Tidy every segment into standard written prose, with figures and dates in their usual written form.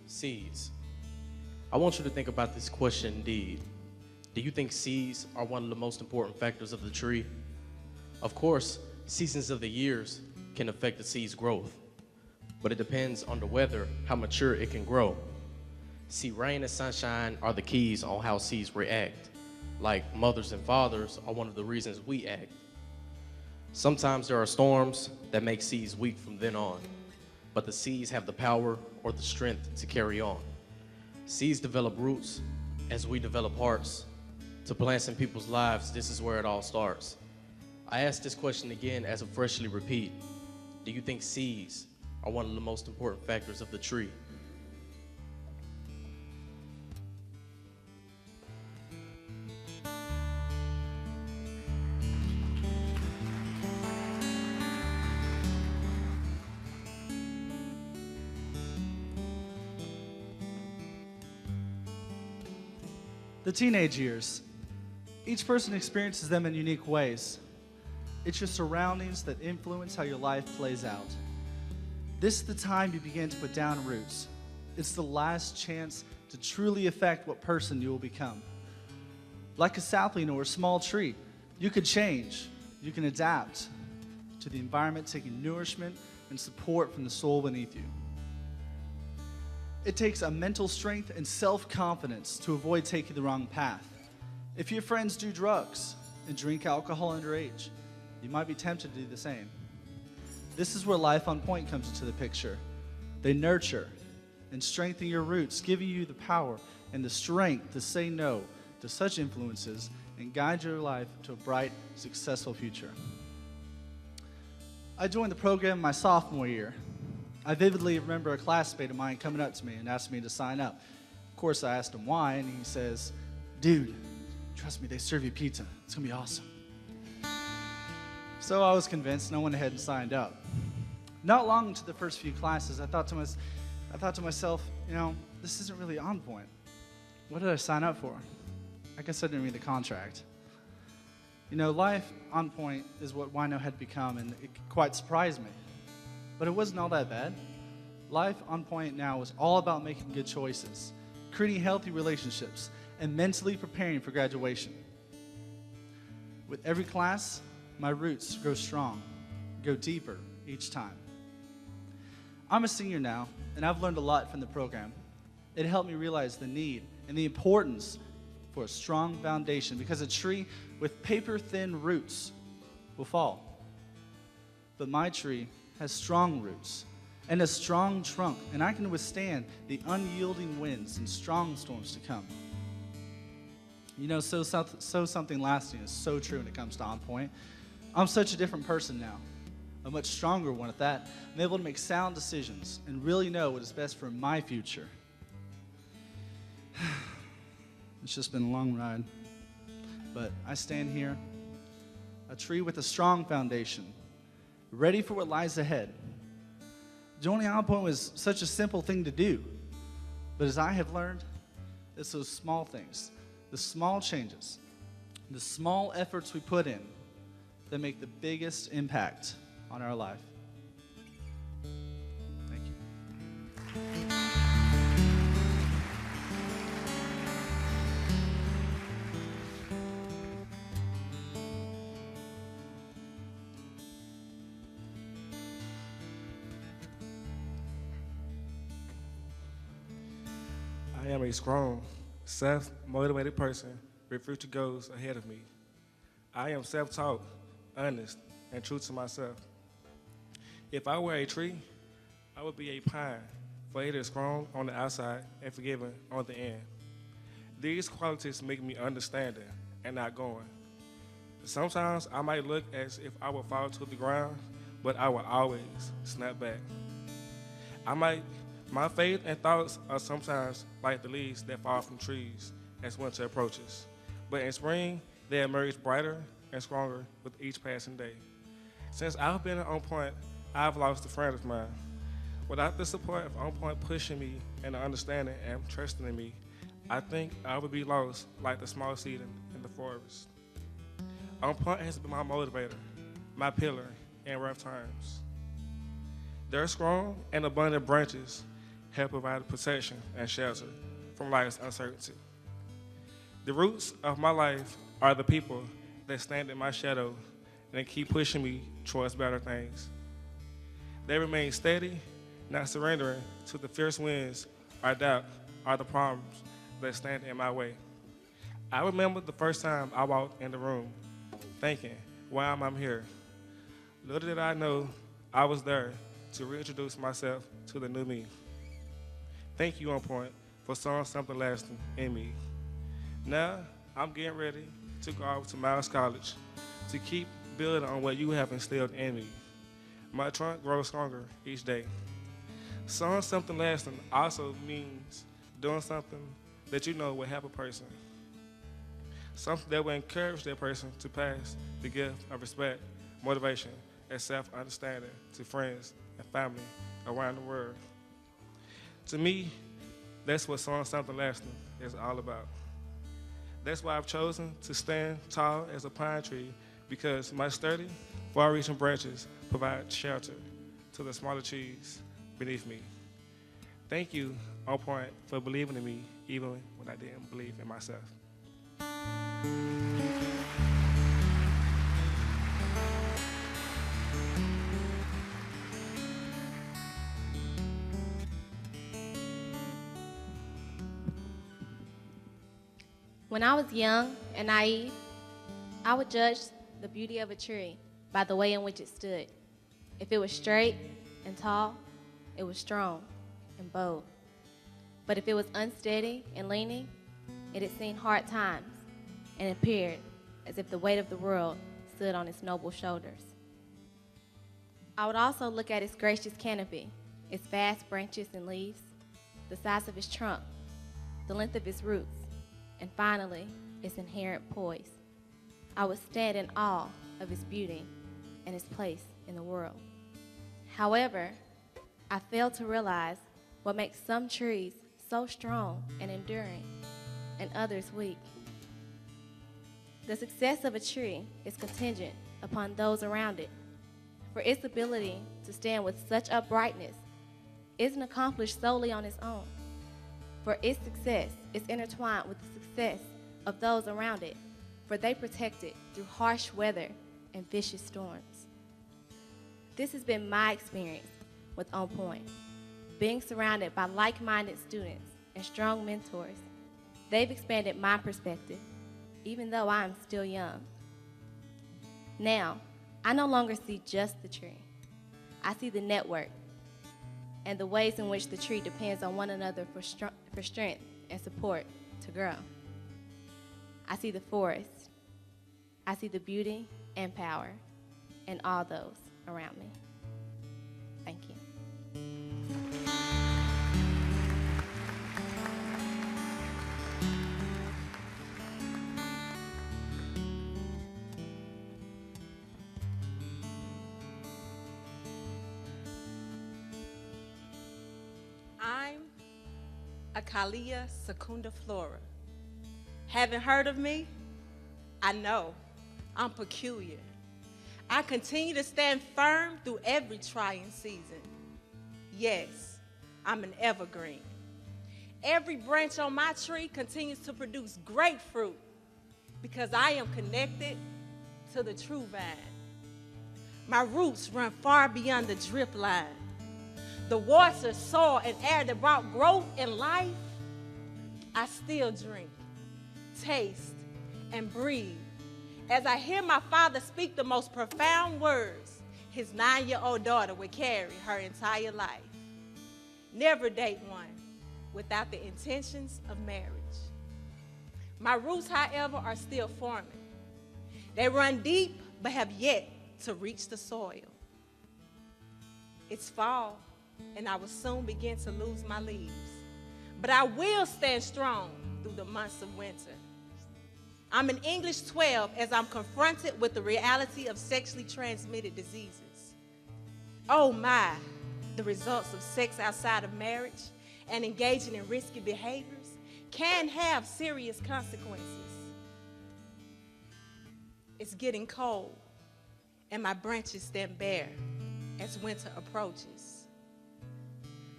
Seeds. I want you to think about this question indeed. Do you think seeds are one of the most important factors of the tree? Of course, seasons of the years can affect the seed's growth, but it depends on the weather, how mature it can grow. See, rain and sunshine are the keys on how seeds react. Like mothers and fathers are one of the reasons we act. Sometimes there are storms that make seeds weak from then on, but the seeds have the power or the strength to carry on. Seeds develop roots as we develop hearts. To plants in people's lives, this is where it all starts. I ask this question again as a freshly repeat. Do you think seeds are one of the most important factors of the tree? The teenage years. Each person experiences them in unique ways. It's your surroundings that influence how your life plays out. This is the time you begin to put down roots. It's the last chance to truly affect what person you will become. Like a sapling or a small tree, you could change, you can adapt to the environment, taking nourishment and support from the soil beneath you. It takes a mental strength and self-confidence to avoid taking the wrong path. If your friends do drugs and drink alcohol underage, you might be tempted to do the same. This is where Life on Point comes into the picture. They nurture and strengthen your roots, giving you the power and the strength to say no to such influences and guide your life to a bright, successful future. I joined the program my sophomore year. I vividly remember a classmate of mine coming up to me and asking me to sign up. Of course, I asked him why, and he says, "Dude, trust me, they serve you pizza. It's gonna be awesome." So I was convinced, and I went ahead and signed up. Not long into the first few classes, I thought to myself, this isn't really on point. What did I sign up for? I guess I didn't read the contract. Life on point is what Wino had become, and it quite surprised me. But it wasn't all that bad. Life on Point now was all about making good choices, creating healthy relationships, and mentally preparing for graduation. With every class, my roots grow strong, go deeper each time. I'm a senior now, and I've learned a lot from the program. It helped me realize the need and the importance for a strong foundation, because a tree with paper-thin roots will fall. But my tree has strong roots and a strong trunk, and I can withstand the unyielding winds and strong storms to come. So something lasting is so true when it comes to On Point. I'm such a different person now, a much stronger one at that. I'm able to make sound decisions and really know what is best for my future. It's just been a long ride, but I stand here, a tree with a strong foundation, ready for what lies ahead. Joining On Point was such a simple thing to do, but as I have learned, it's those small things, the small changes, the small efforts we put in that make the biggest impact on our life. Thank you. I am a strong, self-motivated person with future goals ahead of me. I am self-taught, honest, and true to myself. If I were a tree, I would be a pine, for it is strong on the outside and forgiving on the end. These qualities make me understanding and outgoing. Sometimes I might look as if I would fall to the ground, but I will always snap back. My faith and thoughts are sometimes like the leaves that fall from trees as winter approaches. But in spring, they emerge brighter and stronger with each passing day. Since I've been On Point, I've lost a friend of mine. Without the support of On Point pushing me and understanding and trusting in me, I think I would be lost like the small seed in the forest. On Point has been my motivator, my pillar in rough times. Their strong and abundant branches have provided protection and shelter from life's uncertainty. The roots of my life are the people that stand in my shadow and keep pushing me towards better things. They remain steady, not surrendering to the fierce winds or doubt or the problems that stand in my way. I remember the first time I walked in the room thinking, why am I here? Little did I know I was there to reintroduce myself to the new me. Thank you, On Point, for sowing something lasting in me. Now, I'm getting ready to go off to Miles College to keep building on what you have instilled in me. My trunk grows stronger each day. Sowing something lasting also means doing something that you know will help a person. Something that will encourage that person to pass the gift of respect, motivation, and self-understanding to friends and family around the world. To me, that's what sowing something lasting is all about. That's why I've chosen to stand tall as a pine tree, because my sturdy, far-reaching branches provide shelter to the smaller trees beneath me. Thank you, On Point, for believing in me even when I didn't believe in myself. When I was young and naive, I would judge the beauty of a tree by the way in which it stood. If it was straight and tall, it was strong and bold. But if it was unsteady and leaning, it had seen hard times and appeared as if the weight of the world stood on its noble shoulders. I would also look at its gracious canopy, its vast branches and leaves, the size of its trunk, the length of its roots, and finally, its inherent poise. I would stand in awe of its beauty and its place in the world. However, I failed to realize what makes some trees so strong and enduring and others weak. The success of a tree is contingent upon those around it, for its ability to stand with such uprightness isn't accomplished solely on its own. For its success is intertwined with the success of those around it, for they protect it through harsh weather and vicious storms. This has been my experience with On Point. Being surrounded by like-minded students and strong mentors, they've expanded my perspective, even though I am still young. Now, I no longer see just the tree. I see the network and the ways in which the tree depends on one another for strength and support to grow. I see the forest. I see the beauty and power in all those around me. Thank you. I'm Akalia Secunda Flora. Haven't heard of me? I know. I'm peculiar. I continue to stand firm through every trying season. Yes, I'm an evergreen. Every branch on my tree continues to produce great fruit because I am connected to the true vine. My roots run far beyond the drip line. The water, soil, and air that brought growth and life, I still drink, taste, and breathe as I hear my father speak the most profound words his 9-year-old daughter would carry her entire life. Never date one without the intentions of marriage. My roots, however, are still forming. They run deep but have yet to reach the soil. It's fall, and I will soon begin to lose my leaves. But I will stand strong through the months of winter. I'm in English 12 as I'm confronted with the reality of sexually transmitted diseases. Oh my, the results of sex outside of marriage and engaging in risky behaviors can have serious consequences. It's getting cold, and my branches stand bare as winter approaches.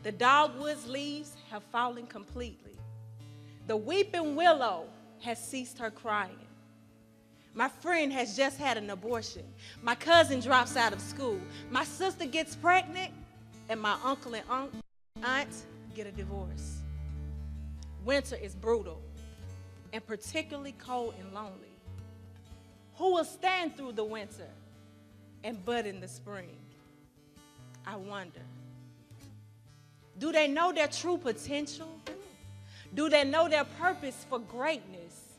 The dogwood's leaves have fallen completely. The weeping willow has ceased her crying. My friend has just had an abortion. My cousin drops out of school. My sister gets pregnant, and my uncle and aunt get a divorce. Winter is brutal and particularly cold and lonely. Who will stand through the winter and bud in the spring? I wonder. Do they know their true potential? Do they know their purpose for greatness?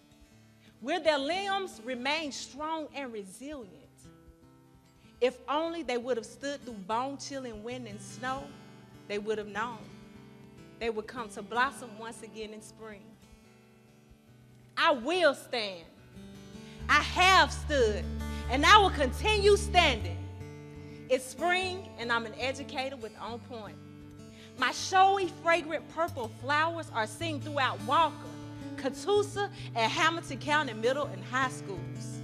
Will their limbs remain strong and resilient? If only they would have stood through bone-chilling wind and snow, they would have known. They would come to blossom once again in spring. I will stand. I have stood, and I will continue standing. It's spring, and I'm an educator with On Point. My showy, fragrant purple flowers are seen throughout Walker, Catoosa, and Hamilton County middle and high schools.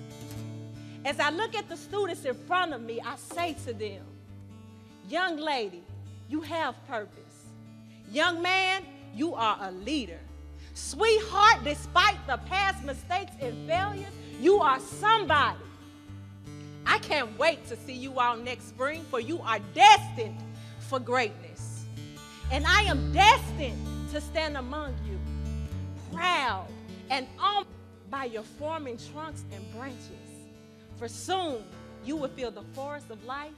As I look at the students in front of me, I say to them, young lady, you have purpose. Young man, you are a leader. Sweetheart, despite the past mistakes and failures, you are somebody. I can't wait to see you all next spring, for you are destined for greatness. And I am destined to stand among you, proud and honored by your forming trunks and branches. For soon you will fill the forest of life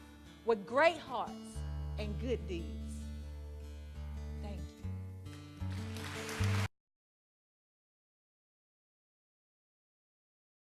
with great hearts and good deeds.